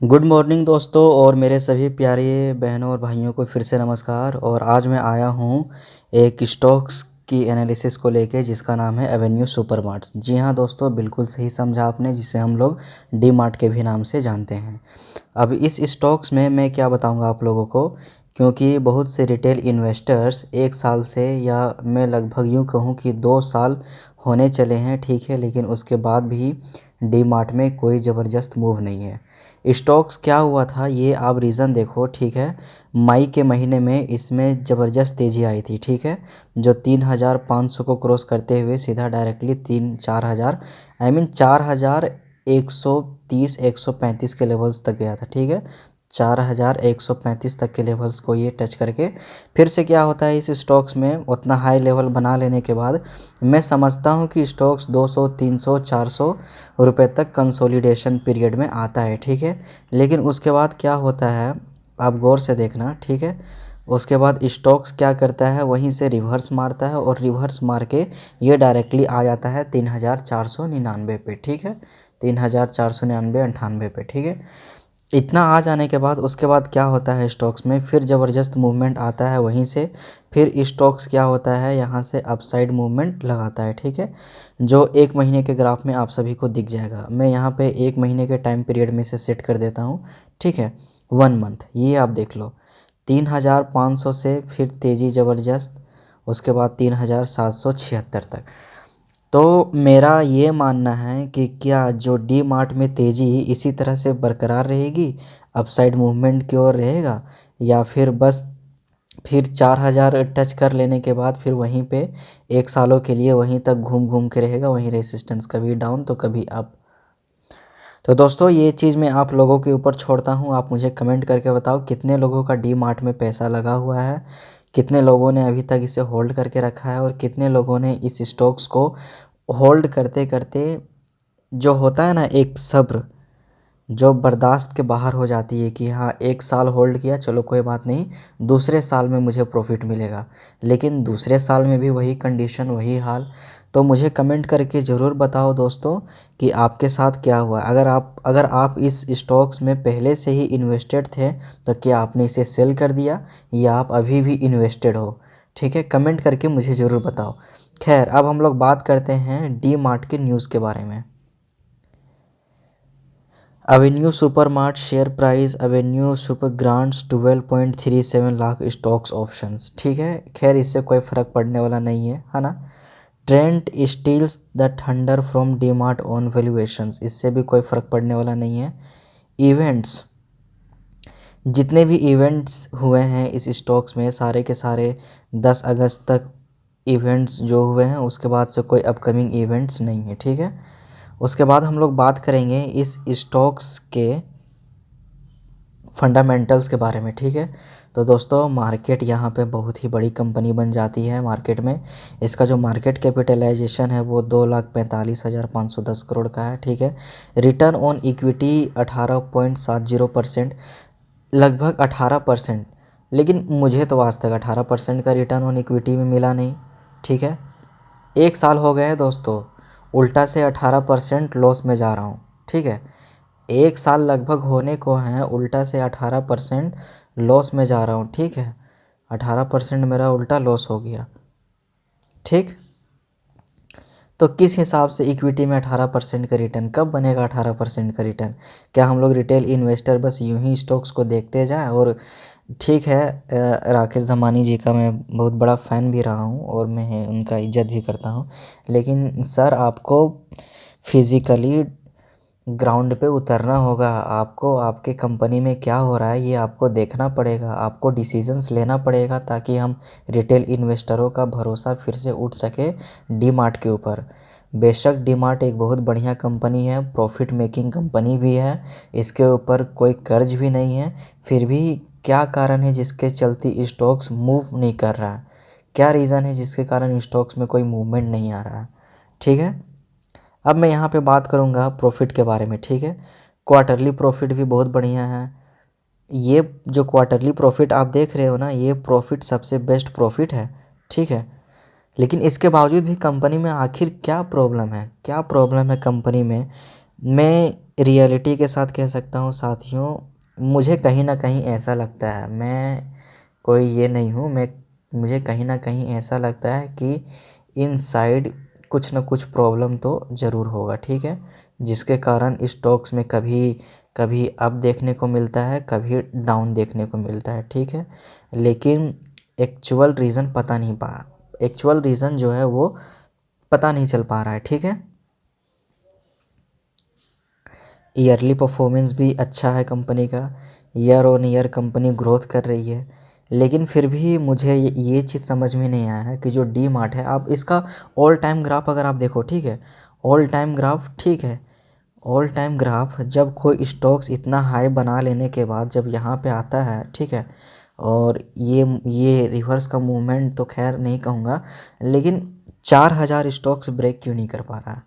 Good morning दोस्तों और मेरे सभी प्यारे बहनों और भाइयों को फिर से नमस्कार। और आज मैं आया हूँ एक स्टॉक्स की एनालिसिस को लेके जिसका नाम है एवेन्यू सुपरमार्ट्स। जी हाँ दोस्तों, बिल्कुल सही समझा आपने, जिसे हम लोग डी मार्ट के भी नाम से जानते हैं। अब इस स्टॉक्स में मैं क्या बताऊँगा आप लोगों को, क्योंकि बहुत से रिटेल इन्वेस्टर्स एक साल से, या मैं लगभग यूँ कहूँ कि 2 साल होने चले हैं, ठीक है, लेकिन उसके बाद भी डी मार्ट में कोई ज़बरदस्त मूव नहीं है। स्टॉक्स क्या हुआ था ये आप रीज़न देखो, ठीक है। मई के महीने में इसमें ज़बरदस्त तेज़ी आई थी, ठीक है, जो 3,500 को क्रॉस करते हुए सीधा डायरेक्टली 3-4 हज़ार, आई मीन 4,130 135 के लेवल्स तक गया था, ठीक है। 4,135 तक के लेवल्स को ये टच करके फिर से क्या होता है इस स्टॉक्स में, उतना हाई लेवल बना लेने के बाद मैं समझता हूँ कि स्टॉक्स 200 300 400 रुपए तक कंसोलिडेशन पीरियड में आता है, ठीक है। लेकिन उसके बाद क्या होता है आप गौर से देखना, ठीक है। उसके बाद स्टॉक्स क्या करता है, वहीं से रिवर्स मारता है और रिवर्स मार के ये डायरेक्टली आ जाता है 3,499 पे, ठीक है। 3,499 98 पे, ठीक है। इतना आ जाने के बाद उसके बाद क्या होता है स्टॉक्स में, फिर ज़बरदस्त मूवमेंट आता है वहीं से। फिर स्टॉक्स क्या होता है यहाँ से अपसाइड मूवमेंट लगाता है, ठीक है, जो एक महीने के ग्राफ में आप सभी को दिख जाएगा। मैं यहाँ पे एक महीने के टाइम पीरियड में से सेट कर देता हूँ, ठीक है। 1 मंथ ये आप देख लो, 3,500 से फिर तेज़ी ज़बरदस्त, उसके बाद 3,776 तक। तो मेरा ये मानना है कि क्या जो डी मार्ट में तेज़ी इसी तरह से बरकरार रहेगी, अपसाइड मूवमेंट की ओर रहेगा, या फिर बस फिर 4,000 टच कर लेने के बाद फिर वहीं पे एक सालों के लिए वहीं तक घूम घूम के रहेगा, वहीं रेसिस्टेंस, कभी डाउन तो कभी अप। तो दोस्तों ये चीज़ मैं आप लोगों के ऊपर छोड़ता हूँ, आप मुझे कमेंट करके बताओ कितने लोगों का डी मार्ट में पैसा लगा हुआ है, कितने लोगों ने अभी तक इसे होल्ड करके रखा है, और कितने लोगों ने इस स्टॉक्स को होल्ड करते करते, जो होता है ना एक सब्र, जो बर्दाश्त के बाहर हो जाती है कि हाँ एक साल होल्ड किया, चलो कोई बात नहीं, दूसरे साल में मुझे प्रॉफिट मिलेगा, लेकिन दूसरे साल में भी वही कंडीशन वही हाल। तो मुझे कमेंट करके ज़रूर बताओ दोस्तों कि आपके साथ क्या हुआ। अगर आप इस स्टॉक्स में पहले से ही इन्वेस्टेड थे तो क्या आपने इसे सेल कर दिया, या आप अभी भी इन्वेस्टेड हो, ठीक है, कमेंट करके मुझे ज़रूर बताओ। खैर अब हम लोग बात करते हैं डी मार्ट के न्यूज़ के बारे में। Avenue supermart share price, Avenue super grants 12.37 lakh stocks options, ठीक है। खैर इससे कोई फ़र्क पड़ने वाला नहीं है ना। Trend steels the thunder from DMart on valuations, इससे भी कोई फ़र्क पड़ने वाला नहीं है। इवेंट्स, जितने भी इवेंट्स हुए हैं इस स्टॉक्स में सारे के सारे 10 अगस्त तक इवेंट्स जो हुए हैं, उसके बाद से कोई अपकमिंग इवेंट्स नहीं है, ठीक है। उसके बाद हम लोग बात करेंगे इस स्टॉक्स के फंडामेंटल्स के बारे में, ठीक है। तो दोस्तों मार्केट यहाँ पे बहुत ही बड़ी कंपनी बन जाती है मार्केट में। इसका जो मार्केट कैपिटलाइजेशन है वो 2,45,510 करोड़ का है, ठीक है। रिटर्न ऑन इक्विटी 18.70%, लगभग 18%। लेकिन मुझे तो आज तक 18% का रिटर्न ऑन इक्विटी में मिला नहीं, ठीक है। एक साल हो गए हैं दोस्तों, उल्टा से 18% लॉस में जा रहा हूँ, ठीक है। एक साल लगभग होने को हैं, उल्टा से 18% लॉस में जा रहा हूँ, ठीक है। 18% मेरा उल्टा लॉस हो गया, ठीक। तो किस हिसाब से इक्विटी में 18% का रिटर्न, कब बनेगा 18% का रिटर्न? क्या हम लोग रिटेल इन्वेस्टर बस यूं ही स्टॉक्स को देखते जाएं? और ठीक है, राकेश धमानी जी का मैं बहुत बड़ा फ़ैन भी रहा हूं और मैं उनका इज्जत भी करता हूं, लेकिन सर आपको फिज़िकली ग्राउंड पे उतरना होगा, आपको आपके कंपनी में क्या हो रहा है ये आपको देखना पड़ेगा, आपको डिसीजंस लेना पड़ेगा, ताकि हम रिटेल इन्वेस्टरों का भरोसा फिर से उठ सके डी मार्ट के ऊपर। बेशक डी मार्ट एक बहुत बढ़िया कंपनी है, प्रॉफिट मेकिंग कंपनी भी है, इसके ऊपर कोई कर्ज भी नहीं है, फिर भी क्या कारण है जिसके चलती स्टॉक्स मूव नहीं कर रहा है, क्या रीज़न है जिसके कारण स्टॉक्स में कोई मूवमेंट नहीं आ रहा है, ठीक है। अब मैं यहाँ पे बात करूँगा प्रॉफिट के बारे में, ठीक है। क्वार्टरली प्रॉफिट भी बहुत बढ़िया है। ये जो क्वार्टरली प्रॉफिट आप देख रहे हो ना, ये प्रॉफिट सबसे बेस्ट प्रॉफिट है, ठीक है। लेकिन इसके बावजूद भी कंपनी में आखिर क्या प्रॉब्लम है, क्या प्रॉब्लम है कंपनी में? मैं रियलिटी के साथ कह सकता हूँ साथियों, मुझे कहीं ना कहीं ऐसा लगता है, मैं कोई ये नहीं हूँ, मुझे कहीं ना कहीं ऐसा लगता है कि इनसाइड कुछ ना कुछ प्रॉब्लम तो ज़रूर होगा, ठीक है, जिसके कारण स्टॉक्स में कभी कभी अप देखने को मिलता है, कभी डाउन देखने को मिलता है, ठीक है। लेकिन एक्चुअल रीज़न जो है वो पता नहीं चल पा रहा है, ठीक है। ईयरली परफॉर्मेंस भी अच्छा है कंपनी का, year on year company growth कर रही है। लेकिन फिर भी मुझे ये चीज़ समझ में नहीं आया है कि जो डी मार्ट है, आप इसका ऑल टाइम ग्राफ अगर आप देखो, ठीक है, ऑल टाइम ग्राफ, ठीक है, ऑल टाइम ग्राफ जब कोई स्टॉक्स इतना हाई बना लेने के बाद जब यहाँ पे आता है, ठीक है, और ये रिवर्स का मूवमेंट तो खैर नहीं कहूँगा, लेकिन 4000 स्टॉक्स ब्रेक क्यों नहीं कर पा रहा है?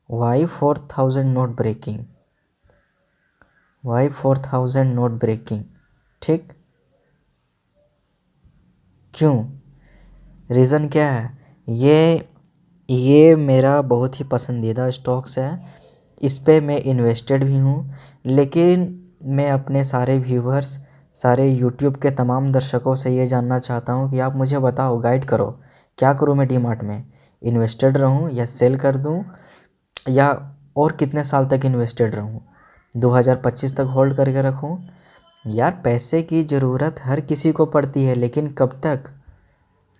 Why 4000 not breaking? Why 4000 not breaking? ठीक, क्यों? रीज़न क्या है? ये मेरा बहुत ही पसंदीदा स्टॉक्स है, इस पे मैं इन्वेस्टेड भी हूँ। लेकिन मैं अपने सारे व्यूवर्स, सारे यूट्यूब के तमाम दर्शकों से ये जानना चाहता हूँ कि आप मुझे बताओ, गाइड करो, क्या करूँ मैं डीमार्ट में? इन्वेस्टेड रहूँ या सेल कर दूँ, या और कितने साल तक इन्वेस्टेड रहूँ? 2025 तक होल्ड करके रखूँ? यार पैसे की ज़रूरत हर किसी को पड़ती है, लेकिन कब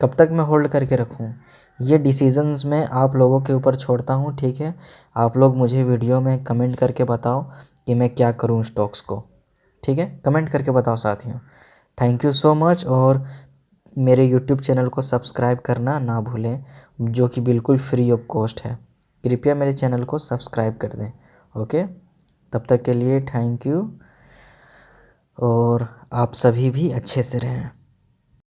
तक मैं होल्ड करके रखूं? ये डिसीजंस मैं आप लोगों के ऊपर छोड़ता हूं, ठीक है। आप लोग मुझे वीडियो में कमेंट करके बताओ कि मैं क्या करूं स्टॉक्स को, ठीक है, कमेंट करके बताओ साथियों। थैंक यू सो मच, और मेरे यूट्यूब चैनल को सब्सक्राइब करना ना भूलें, जो कि बिल्कुल फ्री ऑफ कॉस्ट है। कृपया मेरे चैनल को सब्सक्राइब कर दें। ओके, तब तक के लिए थैंक यू, और आप सभी भी अच्छे से रहें।